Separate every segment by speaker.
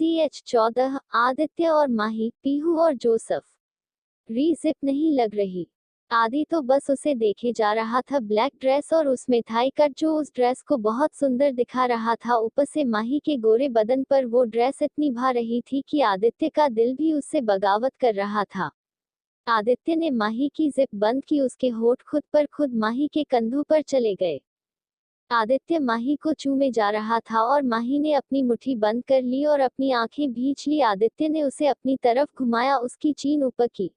Speaker 1: CH14 Aditya और माही, पीहू और Joseph. री-जिप नहीं लग रही। आदि तो बस उसे देखे जा रहा था, ब्लैक ड्रेस और उसमें थाई कट जो उस ड्रेस को बहुत सुंदर दिखा रहा था। ऊपर से माही के गोरे बदन पर वो ड्रेस इतनी भा रही थी कि आदित्य का दिल भी उससे बगावत कर रहा था। आदित्य ने माही की जिप बंद की, उसके होठ खुद पर खुद माही के कंधों पर चले गए। आदित्य माही को चूमे जा रहा था और माही ने अपनी मुट्ठी बंद कर ली और अपनी आंखें भींच ली। आदित्य ने उसे अपनी तरफ घुमाया, उसकी चीन ऊपर की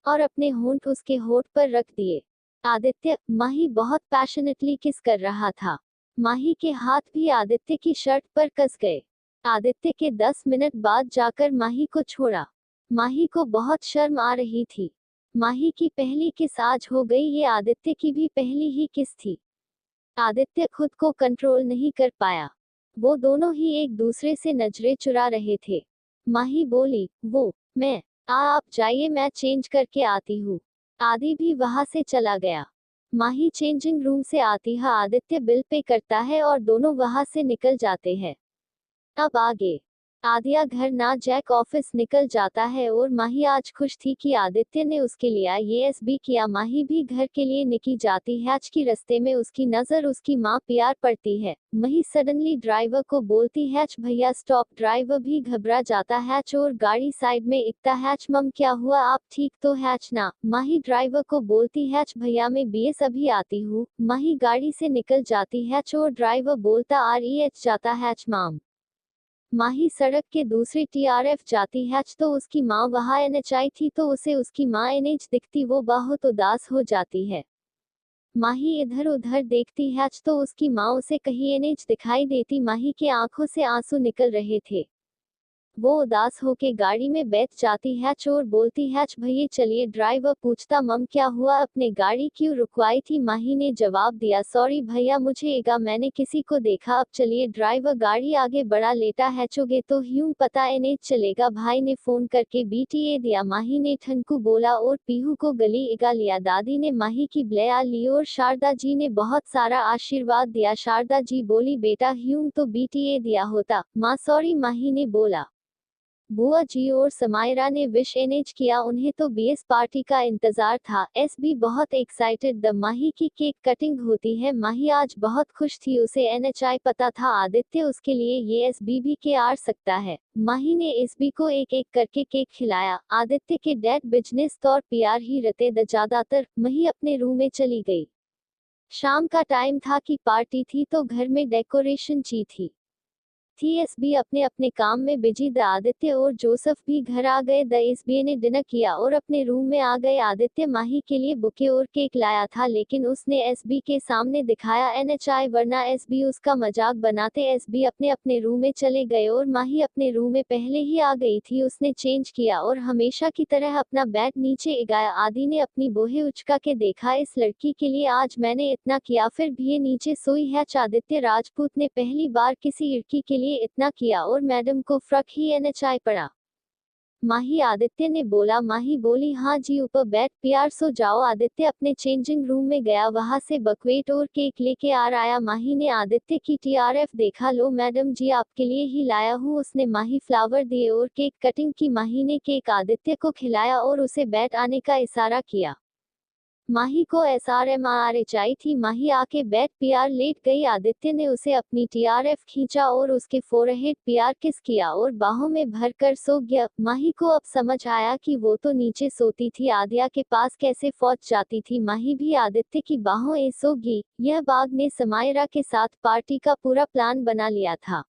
Speaker 1: और अपने होंठ उसके होठ पर रख दिए। आदित्य, माही बहुत पैशनेटली किस कर रहा था। माही के हाथ भी आदित्य की शर्ट पर कस गए। आदित्य के 10 मिनट बाद जाकर माही को छोड़ा। माही को बहुत शर्म आ रही थी। माही की पहली किस आज हो गई, ये आदित्य की भी पहली ही किस थी। आदित्य खुद को कंट्रोल नहीं कर पाया। वो दोनों ही एक दूसरे से नजरें चुरा रहे थे। माही बोली, वो, मैं, आप जाइए, मैं चेंज करके आती हूँ। आदि भी वहां से चला गया। माही चेंजिंग रूम से आती है, आदित्य बिल पे करता है और दोनों वहां से निकल जाते हैं। अब आगे आदिया घर ना जैक ऑफिस निकल जाता है और माही आज खुश थी कि आदित्य ने उसके लिए IAS किया। माही भी घर के लिए निकली जाती है। आज की रास्ते में उसकी नजर उसकी माँ प्यार पड़ती है। माही सडनली ड्राइवर को बोलती है, भैया स्टॉप। ड्राइवर भी घबरा जाता है और गाड़ी साइड में इकता है। मम क्या हुआ, आप ठीक तो है ना। माही ड्राइवर को बोलती है, भैया मैं BS अभी आती हूँ। माही गाड़ी से निकल जाती है और ड्राइवर बोलता REH जाता है माम। माही सड़क के दूसरी TRF जाती है तो उसकी माँ वहाँ NHI थी तो उसे उसकी माँ NH दिखती, वो बहुत उदास हो जाती है। माही इधर उधर देखती है तो उसकी माँ उसे कहीं NH दिखाई देती। माही के आंखों से आंसू निकल रहे थे। वो उदास होके गाड़ी में बैठ जाती है और बोलती है, भैया चलिए। ड्राइवर पूछता, मम क्या हुआ, अपने गाड़ी क्यों रुकवाई थी। माही ने जवाब दिया, सॉरी भैया मुझे एगा मैंने किसी को देखा। अब चलिए। ड्राइवर गाड़ी आगे बढ़ा लेता है, चोगे तो ह्यूम पता NH चलेगा। भाई ने फोन करके BTA दिया। माही ने ठनकू बोला और पीहू को गली एगा लिया। दादी ने माही की ब्लेया ली और शारदा जी ने बहुत सारा आशीर्वाद दिया। शारदा जी बोली, बेटा ह्यूम तो BTA दिया होता। माँ सॉरी, माही ने बोला। बुआ जी और समायरा ने विश NH किया, उन्हें तो BS पार्टी का इंतजार था। SB बहुत एक्साइटेड। द माही की केक कटिंग होती है। माही आज बहुत खुश थी, उसे NHI पता था आदित्य उसके लिए ये SB भी के आ सकता है। माही ने SB को एक एक करके केक खिलाया। आदित्य के डैड बिजनेस तौर PR ही रहते द ज्यादातर। माही अपने रूम में चली गई। शाम का टाइम था कि पार्टी थी तो घर में डेकोरेशन ची थी। SB अपने अपने काम में बिजी। द आदित्य और जोसफ भी घर आ गए। द SB ने डिनर किया और अपने रूम में आ गए। आदित्य माही के लिए बुके और केक लाया था लेकिन उसने SB के सामने दिखाया NHI, वरना SB उसका मजाक बनाते। SB अपने अपने रूम में चले गए और माही अपने रूम में पहले ही आ गई थी। उसने चेंज किया और हमेशा की तरह अपना बैग नीचे एगाया। आदि ने अपनी बोहे उचका के देखा, इस लड़की के लिए आज मैंने इतना किया फिर भी ये नीचे सोई है। आदित्य राजपूत ने पहली बार किसी लड़की के लिए इतना किया और मैडम को फ्रक ही NHI पड़ा। माही, आदित्य ने बोला। माही बोली, हाँ जी ऊपर बैठ प्यार सो जाओ। आदित्य अपने चेंजिंग रूम में गया, वहां से बकवेट और केक लेके आ आया। माही ने आदित्य की TRF देखा, लो मैडम जी आपके लिए ही लाया हूँ। उसने माही फ्लावर दिए और केक कटिंग की। माही ने केक आदित्य को खिलाया और उसे बैठ आने का इशारा किया। माही को SRMRHI थी। माही आके बैठ PR लेट गई। आदित्य ने उसे अपनी TRF खींचा और उसके फोरहेड PR किस किया और बाहों में भर कर सो गया। माही को अब समझ आया कि वो तो नीचे सोती थी, आदिया के पास कैसे पहुंच जाती थी। माही भी आदित्य की बाहों में सो गई। यह बाग ने समायरा के साथ पार्टी का पूरा प्लान बना लिया था।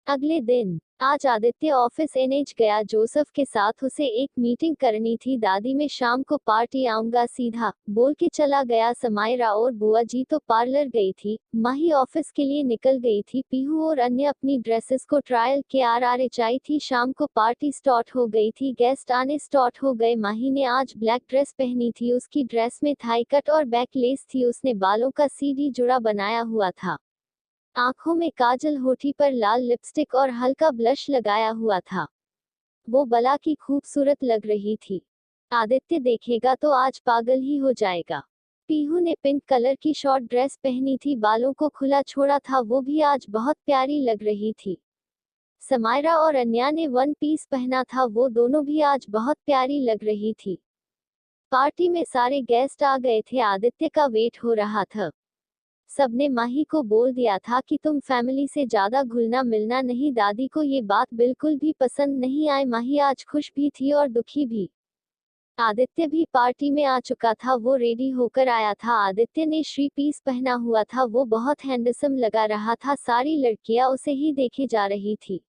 Speaker 1: अगले दिन आज आदित्य ऑफिस NH गया जोसफ के साथ, उसे एक मीटिंग करनी थी। दादी में शाम को पार्टी आऊंगा सीधा बोल के चला गया। समायरा और बुआ जी तो पार्लर गई थी। माही ऑफिस के लिए निकल गई थी। पीहू और अन्य अपनी ड्रेसेस को ट्रायल के RRHI थी। शाम को पार्टी स्टार्ट हो गई थी, गेस्ट आने स्टार्ट हो गए। माही ने आज ब्लैक ड्रेस पहनी थी, उसकी ड्रेस में थाई कट और बैक लेस थी। उसने बालों का CD जुड़ा बनाया हुआ था, आंखों में काजल, होठी पर लाल लिपस्टिक और हल्का ब्लश लगाया हुआ था। वो बला की खूबसूरत लग रही थी। आदित्य देखेगा तो आज पागल ही हो जाएगा। पीहू ने पिंक कलर की शॉर्ट ड्रेस पहनी थी, बालों को खुला छोड़ा था, वो भी आज बहुत प्यारी लग रही थी। समायरा और अन्या ने वन पीस पहना था, वो दोनों भी आज बहुत प्यारी लग रही थी। पार्टी में सारे गेस्ट आ गए थे, आदित्य का वेट हो रहा था। सबने माही को बोल दिया था कि तुम फैमिली से ज्यादा घुलना मिलना नहीं। दादी को ये बात बिल्कुल भी पसंद नहीं आई। माही आज खुश भी थी और दुखी भी। आदित्य भी पार्टी में आ चुका था, वो रेडी होकर आया था। आदित्य ने श्री पीस पहना हुआ था, वो बहुत हैंडसम लगा रहा था। सारी लड़कियां उसे ही देखे जा रही थी।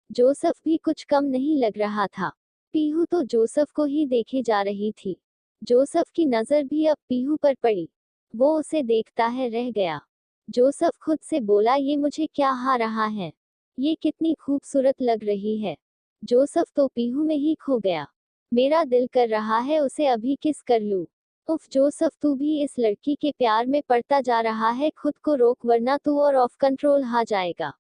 Speaker 1: जोसेफ भी कुछ कम नहीं लग रहा था। पीहू तो जोसेफ को ही देखे जा रही थी। जोसेफ की नजर भी अब पीहू पर पड़ी। वो उसे देखता है रह गया। जोसेफ खुद से बोला, ये मुझे क्या हा रहा है, ये कितनी खूबसूरत लग रही है। जोसेफ तो पीहू में ही खो गया। मेरा दिल कर रहा है उसे अभी किस कर लूं। उफ जोसेफ, तू भी इस लड़की के प्यार में पड़ता जा रहा है, खुद को रोक वरना तू और ऑफ कंट्रोल हा जाएगा।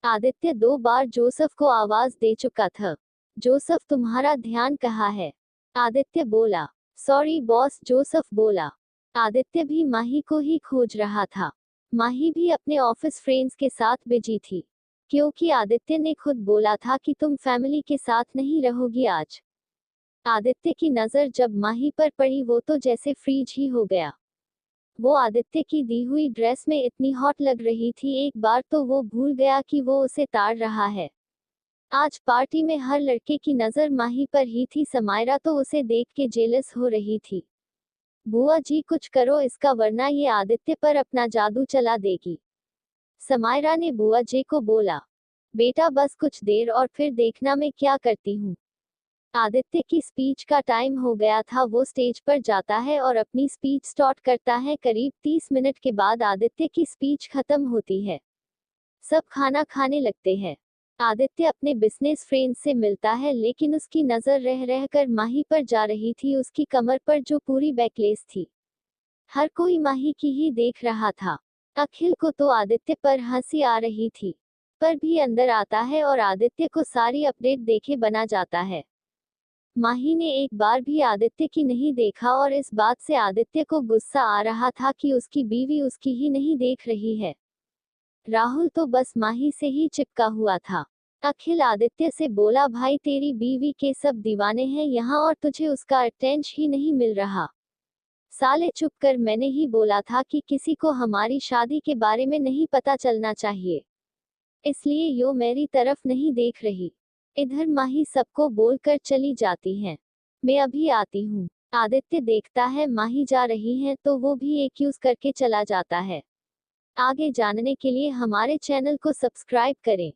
Speaker 1: आदित्य 2 बार जोसेफ को आवाज दे चुका था। जोसेफ, तुम्हारा ध्यान कहाँ है? आदित्य बोला। सॉरी बॉस, जोसेफ बोला। आदित्य भी माही को ही खोज रहा था। माही भी अपने ऑफिस फ्रेंड्स के साथ बिजी थी, क्योंकि आदित्य ने खुद बोला था कि तुम फैमिली के साथ नहीं रहोगी आज। आदित्य की नजर जब माही पर पड़ी, वो तो जैसे फ्रीज ही हो गया। वो आदित्य की दी हुई ड्रेस में इतनी हॉट लग रही थी, एक बार तो वो भूल गया कि वो उसे ताड़ रहा है। आज पार्टी में हर लड़के की नजर माही पर ही थी। समायरा तो उसे देख के जेलस हो रही थी। बुआ जी कुछ करो इसका, वरना ये आदित्य पर अपना जादू चला देगी। समायरा ने बुआ जी को बोला। बेटा बस कुछ देर और फिर देखना मैं क्या करती हूँ। आदित्य की स्पीच का टाइम हो गया था। वो स्टेज पर जाता है और अपनी स्पीच स्टार्ट करता है। करीब 30 मिनट के बाद आदित्य की स्पीच खत्म होती है। सब खाना खाने लगते हैं। आदित्य अपने बिजनेस फ्रेंड से मिलता है, लेकिन उसकी नजर रह रहकर माही पर जा रही थी, उसकी कमर पर जो पूरी बैकलेस थी। हर कोई माही की ही देख रहा था। अखिल को तो आदित्य पर हंसी आ रही थी, पर भी अंदर आता है और आदित्य को सारी अपडेट देखे बना जाता है। माही ने एक बार भी आदित्य की नहीं देखा और इस बात से आदित्य को गुस्सा आ रहा था कि उसकी बीवी उसकी ही नहीं देख रही है। राहुल तो बस माही से ही चिपका हुआ था। अखिल आदित्य से बोला, भाई तेरी बीवी के सब दीवाने हैं यहाँ और तुझे उसका अटेंशन ही नहीं मिल रहा। साले चुप कर, मैंने ही बोला था कि किसी को हमारी शादी के बारे में नहीं पता चलना चाहिए, इसलिए यो मेरी तरफ नहीं देख रही। इधर माही सबको बोलकर चली जाती है, मैं अभी आती हूँ। आदित्य देखता है माही जा रही है तो वो भी एक्यूज करके चला जाता है। आगे जानने के लिए हमारे चैनल को सब्सक्राइब करें।